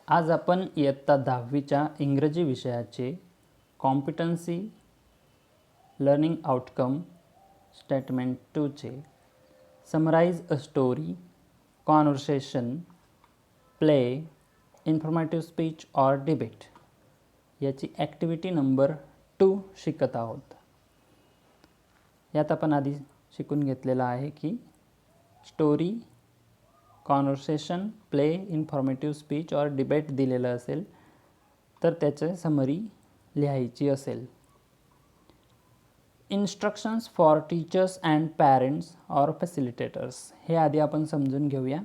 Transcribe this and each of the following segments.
आज आपण इयत्ता 10वीच्या इंग्रजी विषयाचे कॉम्पिटन्सी लर्निंग आउटकम स्टेटमेंट 2 चे summarise a story, conversation, play, informative speech or debate याची ॲक्टिव्हिटी नंबर 2 शिकत आहोत. यात आपण आधी शिकून घेतलेला आहे की story, conversation, play, informative speech or debate दिलेलं असेल तर त्याचे समरी लिहायची असेल. Instructions for teachers and parents or facilitators हे आधी आपण समजून घेऊया.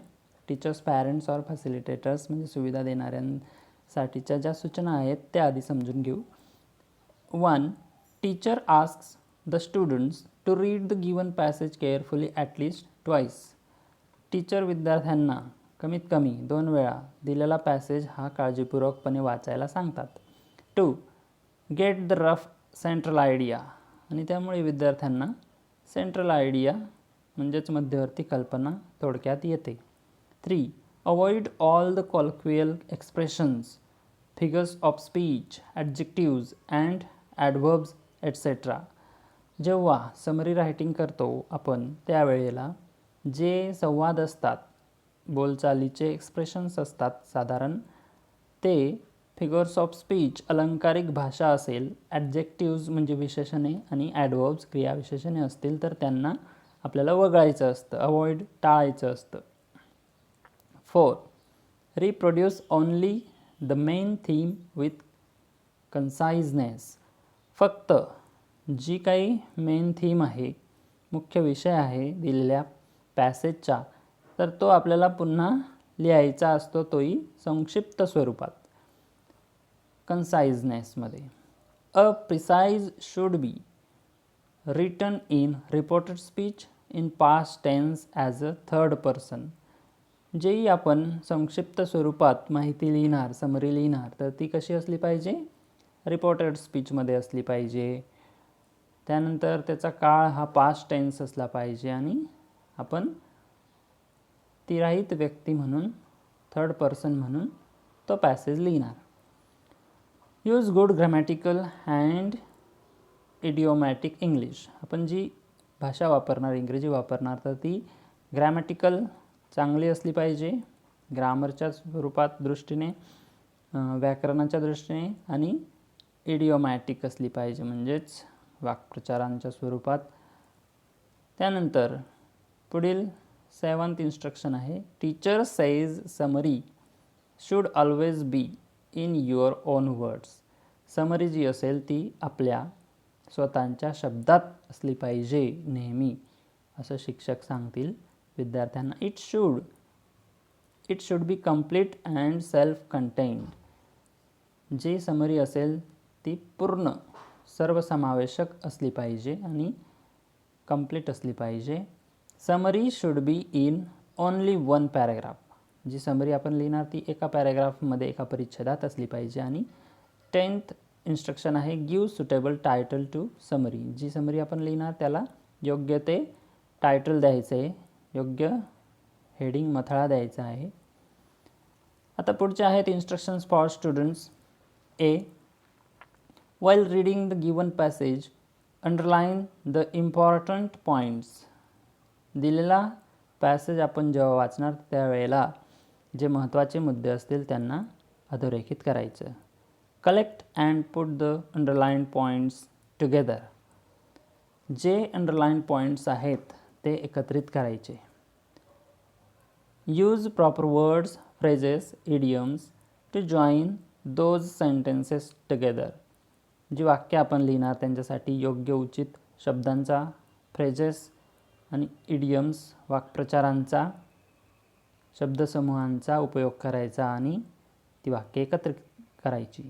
टीचर्स, पॅरेंट्स ऑर फॅसिलिटेटर्स म्हणजे सुविधा देणाऱ्यांसाठीच्या ज्या सूचना आहेत त्या आधी समजून घेऊ. 1. Teacher asks the students to read the given passage carefully at least twice. Teacher विद्यार्थ्यांना कमीत कमी 2 वेळा दिलेला पॅसेज हा काळजीपूर्वकपणे वाचायला सांगतात. 2. Get the rough central idea आणि त्यामुळे विद्यार्थ्यांना सेंट्रल आयडिया म्हणजेच मध्यवर्ती कल्पना थोडक्यात येते. 3. Avoid all the colloquial expressions, figures of speech, adjectives and adverbs etcetera. जेव्हा समरी रायटिंग करतो आपण त्यावेळेला जे संवाद असतात, बोलचालीचे एक्सप्रेशन्स असतात साधारण, ते फिगर्स ऑफ स्पीच अलंकारिक भाषा असेल, ॲडजेक्टिव्ज म्हणजे विशेषणे आणि ॲडवर्ब्स क्रियाविशेषणे असतील तर त्यांना आपल्याला वगळायचं असतं, अवॉइड टाळायचं असतं. 4. Reproduce only the main theme with conciseness. फक्त जी काही मेन थीम आहे, मुख्य विषय आहे दिलेल्या पॅसेजचा, तर तो आपल्याला पुन्हा लिहायचा असतो, तोही संक्षिप्त स्वरूपात कन्साइजनेसमध्ये. A precise should be written in reported speech in past tense as a third person. जेही आपण संक्षिप्त स्वरूपात माहिती लिहिणार, समरी लिहिणार, तर ती कशी असली पाहिजे? रिपोर्टेड स्पीचमध्ये असली पाहिजे. त्यानंतर त्याचा काळ हा पास्ट टेन्स असला पाहिजे आणि आपण तिराहित व्यक्ती म्हणून, थर्ड पर्सन म्हणून तो पॅसेज लिहिणार. Use good grammatical and idiomatic English. आपण जी भाषा वापरणार, इंग्रजी वापरणार, तर ती ग्रॅमॅटिकल चांगली असली पाहिजे, ग्रामरच्या स्वरूपात दृष्टीने, व्याकरणाच्या दृष्टीने, आणि इडिओमॅटिक असली पाहिजे म्हणजेच वाक्प्रचारांच्या स्वरूपात. त्यानंतर पुढील 7th इन्स्ट्रक्शन आहे, teacher says summary should always be in your own words. Summary जी असेल ती आपल्या स्वतःच्या शब्दात असली पाहिजे नेहमी, असं शिक्षक सांगतील विद्यार्थ्यांना. It should be complete and self contained. जी समरी असेल ती पूर्ण, सर्वसमावेशक असली पाहिजे आणि कंप्लीट असली पाहिजे. Summary should be in only 1 paragraph. जी समरी आपण लिहिणार ती एका पॅराग्राफमध्ये, एका परिच्छेदात असली पाहिजे. आणि 10th इन्स्ट्रक्शन आहे, give suitable title to summary. जी समरी आपण लिहिणार त्याला योग्य ते टायटल द्यायचं आहे, योग्य हेडिंग, मथळा द्यायचा आहे. आता पुढचे आहेत instructions for students. A. While reading the given passage, underline the important points. दिलेला पॅसेज आपण जेव्हा वाचणार त्यावेळेला जे महत्त्वाचे मुद्दे असतील त्यांना अधोरेखित करायचं. Collect and put the underline points together. जे अंडरलाईन पॉईंट्स आहेत ते एकत्रित करायचे. Use proper words, phrases, idioms to join those sentences together. जी वाक्य आपण लिहिणार त्यांच्यासाठी योग्य उचित शब्दांचा, फ्रेजेस आणि इडियम्स, वाक्प्रचारांचा, शब्दसमूहांचा उपयोग करायचा आणि ती वाक्य एकत्रित करायची.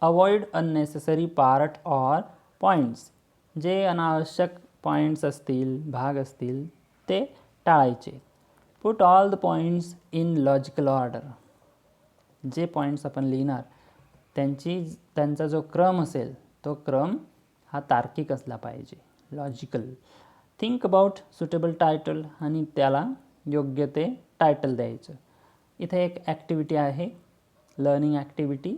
Avoid unnecessary part or points. जे अनावश्यक पॉईंट्स असतील, भाग असतील, ते टाळायचे. Put all the points in logical order. जे पॉईंट्स आपण लिहिणार त्यांचा जो क्रम असेल तो क्रम हा तार्किक असला पाहिजे, logical. Think about suitable title आणि त्याला योग्य ते टायटल द्यायचं. इथे एक ॲक्टिव्हिटी आहे, लर्निंग ॲक्टिव्हिटी.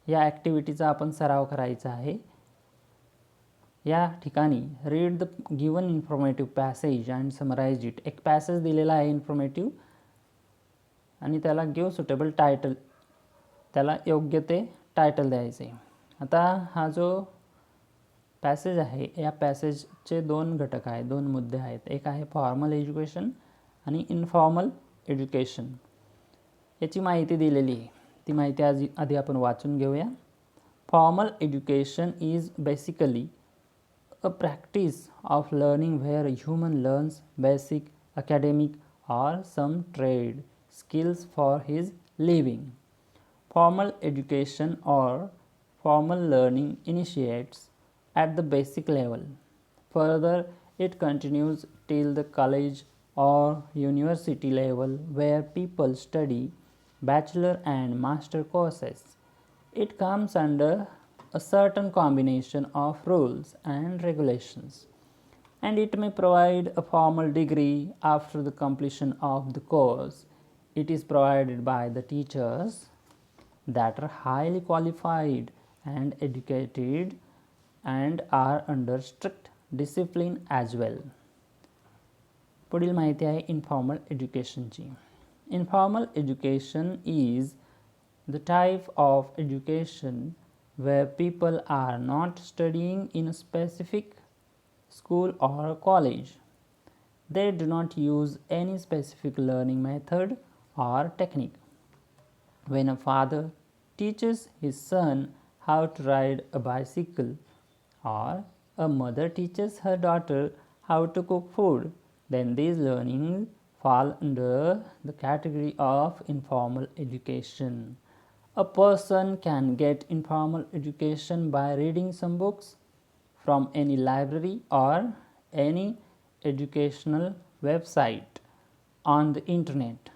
या ॲक्टिव्हिटीचा आपण सराव करायचा आहे. या ठिकाणी read the given informative passage and summarise it. एक पॅसेज दिलेला आहे इन्फॉर्मेटिव्ह आणि त्याला गिव सुटेबल टायटल, त्याला योग्य ते टायटल द्यायचे. आता हा जो पॅसेज आहे या पॅसेजचे दोन घटक आहेत, दोन मुद्दे आहेत. एक आहे फॉर्मल एज्युकेशन आणि इनफॉर्मल एज्युकेशन. याची माहिती दिलेली आहे, ती माहिती आधी आपण वाचून घेऊया. Formal education is basically a practice of learning where a human learns basic academic or some trade skills for his living. Formal education or formal learning initiates at the basic level. Further, it continues till the college or university level where people study bachelor and master courses. It comes under a certain combination of rules and regulations, and it may provide a formal degree after the completion of the course. It is provided by the teachers that are highly qualified and educated and are under strict discipline as well. पुढील माहिती आहे informal एज्युकेशनची. Informal education is the type of education where people are not studying in a specific school or college. They do not use any specific learning method or technique. When a father teaches his son how to ride a bicycle, or a mother teaches her daughter how to cook food, then these learnings fall under the category of informal education. A person can get informal education by reading some books from any library or any educational website on the internet.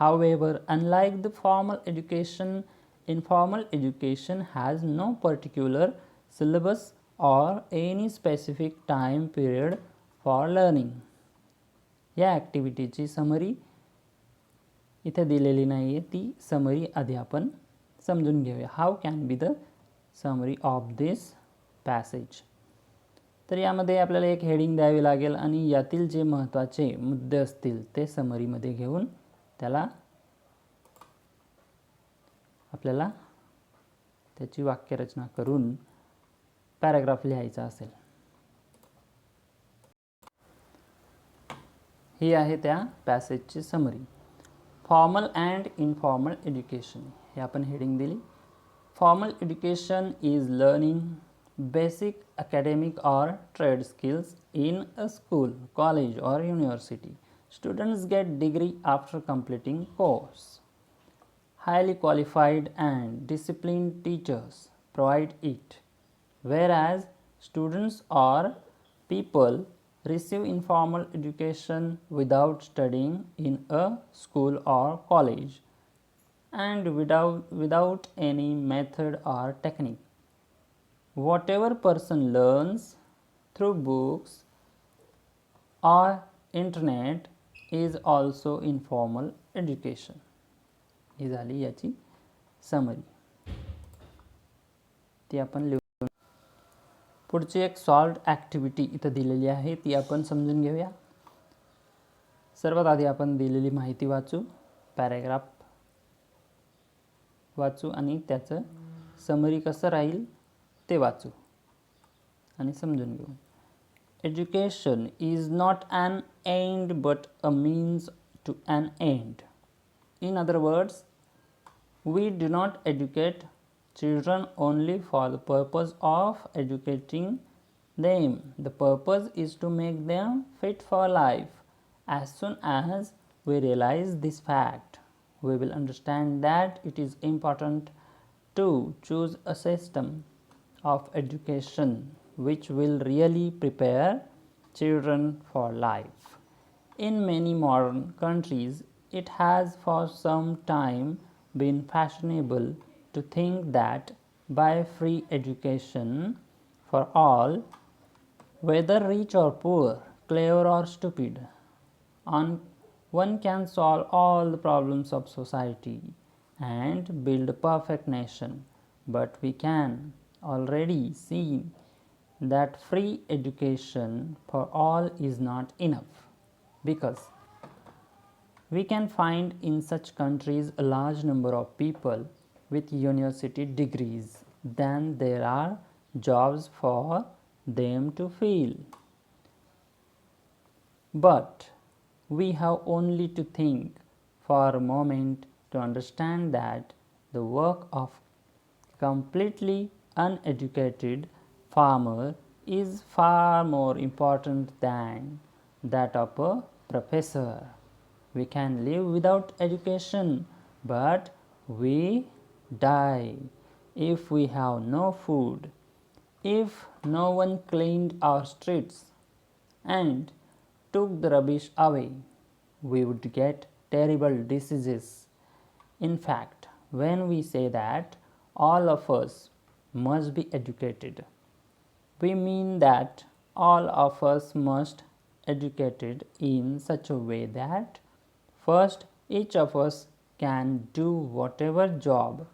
However, unlike the formal education, informal education has no particular syllabus or any specific time period for learning. या ॲक्टिव्हिटीची summary इथे दिलेली नाही आहे, ती summary आधी आपण समजून घेऊया. How can be the summary of this passage. तर यामध्ये आपल्याला एक हेडिंग द्यावी लागेल आणि यातील जे महत्त्वाचे मुद्दे असतील ते समरीमध्ये घेऊन त्याला आपल्याला त्याची वाक्यरचना करून पॅराग्राफ लिहायचा असेल. ही आहे त्या पॅसेजची summary. Formal and informal education हे आपण हेडिंग दिली. Formal education is learning basic academic or trade skills in a school, college or university. Students get degree after completing course. Highly qualified and disciplined teachers provide it, whereas students or people receive informal education without studying in a school or college and without any method or technique. Whatever person learns through books or internet is also informal education. ही झाली याची summary, ती आपण लिहू. पुढची एक solved activity इथं दिलेली आहे, ती आपण समजून घेऊया. सर्वात आधी आपण दिलेली माहिती वाचू, पॅराग्राफ वाचू आणि त्याचं समरी कसं राहील ते वाचू आणि समजून घेऊ. Education is not an end but a means to an end. In other words, we do not educate children only for the purpose of educating them. The purpose is to make them fit for life. As soon as we realize this fact, we will understand that it is important to choose a system of education which will really prepare children for life. In many modern countries, it has for some time been fashionable to think that by free education for all, whether rich or poor, clever or stupid, one can solve all the problems of society and build a perfect nation. But we can already see that free education for all is not enough, because we can find in such countries a large number of people with university degrees than there are jobs for them to fill. But we have only to think for a moment to understand that the work of completely uneducated farmer is far more important than that of a professor. We can live without education, but we die if we have no food, if no one cleaned our streets and took the rubbish away. We would get terrible diseases. In fact, when we say that all of us must be educated, we mean that all of us must educated in such a way that first each of us can do whatever job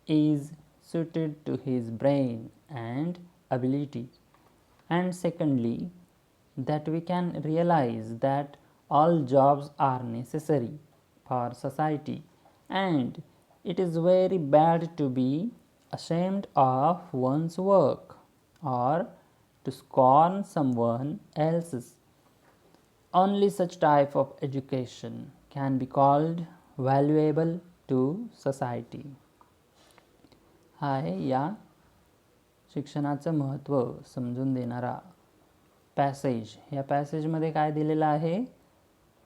is suited to his brain and ability, and secondly that we can realize that all jobs are necessary for society, and it is very bad to be ashamed of one's work or to scorn someone else's. Only such type of education can be called valuable to society. हा आहे या शिक्षणाचं महत्त्व समजून देणारा passage. या पॅसेजमध्ये काय दिलेलं आहे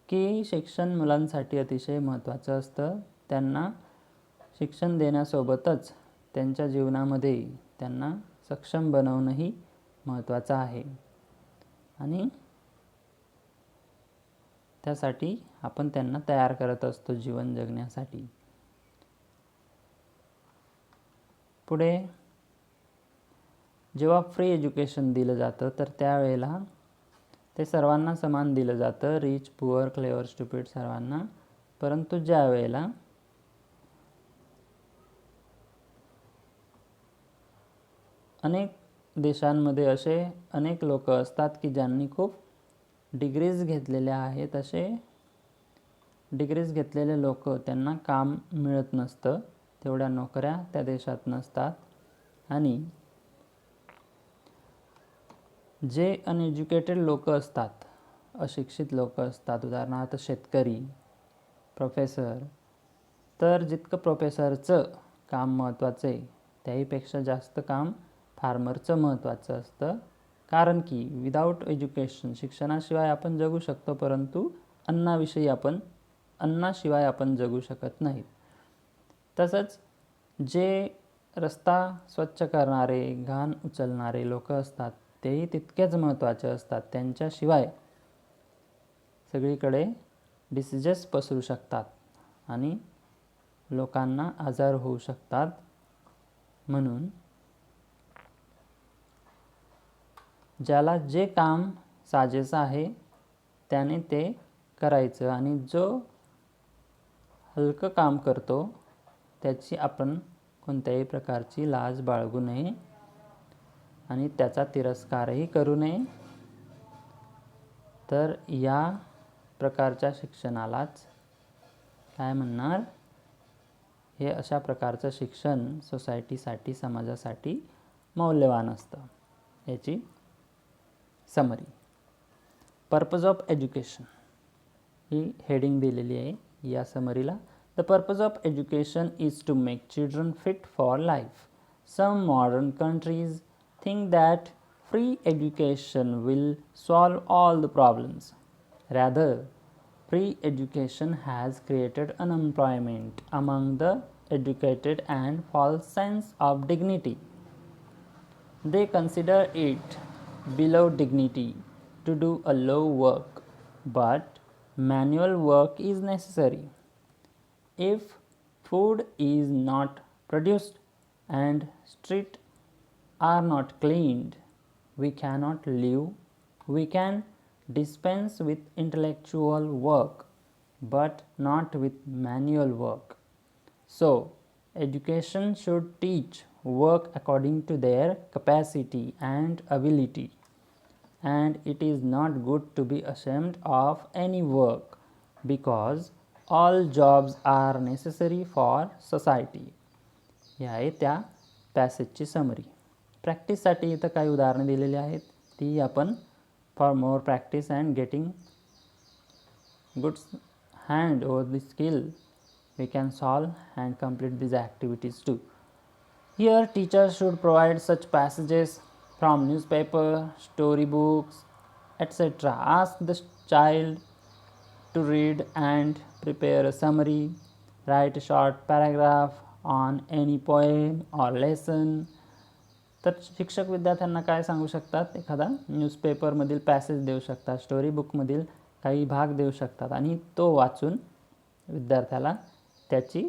की शिक्षण मुलांसाठी अतिशय महत्त्वाचं असतं. त्यांना शिक्षण देण्यासोबतच त्यांच्या जीवनामध्ये त्यांना सक्षम बनवणंही महत्त्वाचं आहे, आणि त्यासाठी आपण त्यांना तयार करत असतो जीवन जगण्यासाठी. पुढे जेव्हा फ्री एज्युकेशन दिलं जातं तर त्यावेळेला ते सर्वांना समान दिलं जातं, रिच, पुअर, क्लेवर, स्टुपिड सर्वांना. परंतु ज्या वेळेला अनेक देशांमध्ये असे अनेक लोक असतात की ज्यांनी खूप डिग्रीज घेतलेल्या आहेत, असे डिग्रीज घेतलेले लोक त्यांना काम मिळत नसतं, तेवढ्या नोकऱ्या त्या देशात नसतात, आणि जे अनएज्युकेटेड लोक असतात, अशिक्षित लोक असतात, उदाहरणार्थ शेतकरी, प्रोफेसर, तर जितकं प्रोफेसरचं काम महत्त्वाचं आहे त्याहीपेक्षा जास्त काम फार्मरचं महत्त्वाचं असतं. कारण की विदाऊट एज्युकेशन, शिक्षणाशिवाय आपण जगू शकतो, परंतु अन्नाशिवाय आपण जगू शकत नाही. तसंच जे रस्ता स्वच्छ करणारे, घाण उचलणारे लोक असतात तेही तितकेच महत्त्वाचे असतात. त्यांच्याशिवाय सगळीकडे डिसीजेस पसरू शकतात आणि लोकांना आजार होऊ शकतात. म्हणून ज्याला जे काम साजेसं आहे त्याने ते करायचं, आणि जो हलकं काम करतो त्याची आपण कोणत्याही प्रकारची लाज बाळगू नये आणि त्याचा तिरस्कारही करू नये. तर या प्रकारच्या शिक्षणालाच काय म्हणणार, हे अशा प्रकारचं शिक्षण सोसायटीसाठी, समाजासाठी मौल्यवान असतं. याची समरी. पर्पज ऑफ एज्युकेशन ही हेडिंग दिलेली आहे या समरीला. The purpose of education is to make children fit for life. Some modern countries think that free education will solve all the problems. Rather, free education has created unemployment among the educated and false sense of dignity. They consider it below dignity to do a low work, but manual work is necessary. If food is not produced and street are not cleaned, we cannot live. We can dispense with intellectual work, but not with manual work. So education should teach work according to their capacity and ability, and it is not good to be ashamed of any work because all jobs are necessary for society. हे आहे त्या पॅसेजची summary. प्रॅक्टिससाठी इथं काही उदाहरणं दिलेली आहेत, ती आपण for more practice and getting good hand over the skill we can solve and complete these activities too. Here teachers should provide such passages from newspaper, storybooks, etc. Ask the child to read and prepare a summary. Write a short paragraph on any poem or lesson. तर शिक्षक विद्यार्थ्यांना काय सांगू शकतात, एखादा न्यूजपेपरमधील passage देऊ शकतात, story बुकमधील काही भाग देऊ शकतात आणि तो वाचून विद्यार्थ्याला त्याची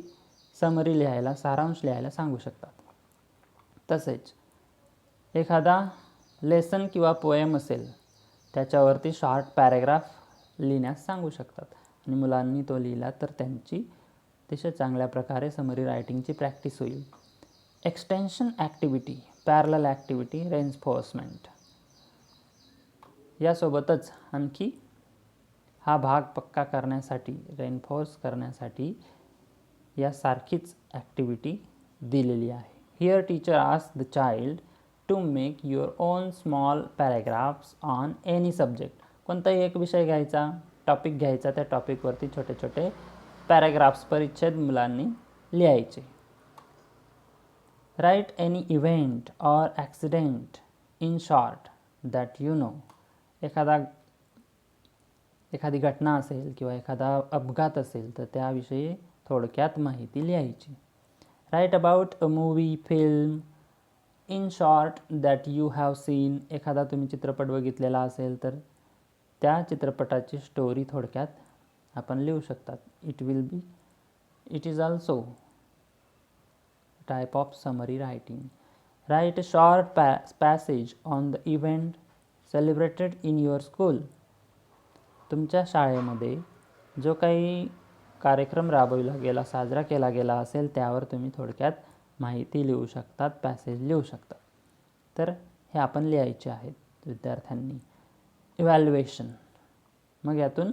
समरी लिहायला, सारांश लिहायला सांगू शकतात. तसेच एखादा लेसन किंवा पोएम असेल त्याच्यावरती शॉर्ट पॅरेग्राफ लिहिण्यास सांगू शकतात आणि मुलांनी तो लिहिला तर त्यांची अतिशय चांगल्या प्रकारे समरी रायटिंगची प्रॅक्टिस होईल. Extension activity, parallel activity, reinforcement यासोबतच आणखी हा भाग पक्का करण्यासाठी, रेन्फोर्स करण्यासाठी यासारखीच ॲक्टिव्हिटी दिलेली आहे. Here teacher ask the child to make your own small paragraphs on any subject. कोणताही एक विषय घ्यायचा, टॉपिक घ्यायचा, त्या टॉपिकवरती छोटे छोटे पॅरेग्राफ्स, परिच्छेद मुलांनी लिहायचे. Write any event or accident in short that you know. एखादी घटना असेल किंवा एखादा अपघात असेल तर त्याविषयी थोडक्यात माहिती लिहायची. Write about a movie, film in short that you have seen. एखादा तुम्ही चित्रपट बघितलेला असेल तर त्या चित्रपटाची स्टोरी थोडक्यात आपण लिहू शकतात. It is also type of summary writing. Right a short passage on the event celebrated in your school. तुमच्या शाळेमध्ये जो काही कार्यक्रम राबविला गेला, साजरा केला गेला असेल त्यावर तुम्ही थोडक्यात माहिती लिहू शकतात, पॅसेज लिहू शकतात. तर हे आपण लिहायचे आहेत विद्यार्थ्यांनी. इव्हॅल्युएशन, मग यातून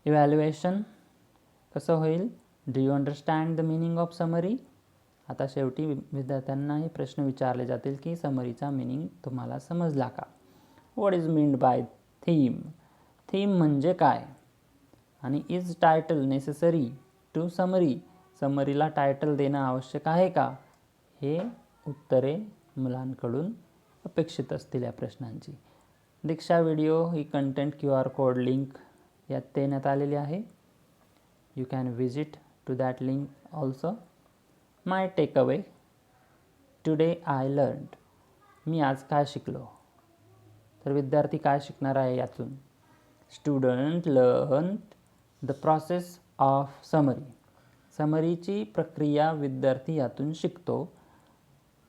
इव्हॅल्युएशन कसं होईल? Do you understand the meaning of summary. आता शेवटी विद्यार्थ्यांना हे प्रश्न विचारले जातील की समरीचा मिनिंग तुम्हाला समजला का? What is meant by theme. Theme म्हणजे काय? आणि is title necessary to summary. समरीला टायटल देणं आवश्यक आहे का? हे उत्तरे मुलांकडून अपेक्षित असतील या प्रश्नांची. दीक्षा व्हिडिओ ही कंटेंट QR कोड लिंक यात देण्यात आलेली आहे. You can visit to that link also. My takeaway today I learned. मी आज काय शिकलो? तर विद्यार्थी काय शिकणार आहे यातून? Student learn the process of summary. समरीची प्रक्रिया विद्यार्थी यातून शिकतो.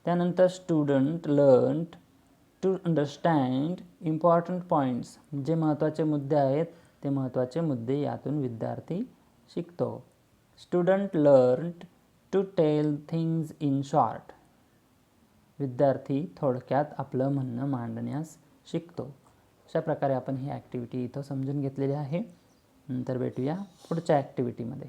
त्यानंतर student learn to understand important points. जे महत्त्वाचे मुद्दे आहेत ते महत्त्वाचे मुद्दे यातून विद्यार्थी शिकतो. Student learn to tell things in short. विद्यार्थी थोडक्यात आपलं म्हणणं मांडण्यास शिकतो. अशा प्रकारे आपण ही ॲक्टिव्हिटी इथं समजून घेतलेली आहे. नंतर भेटूया पुढच्या ॲक्टिव्हिटीमध्ये.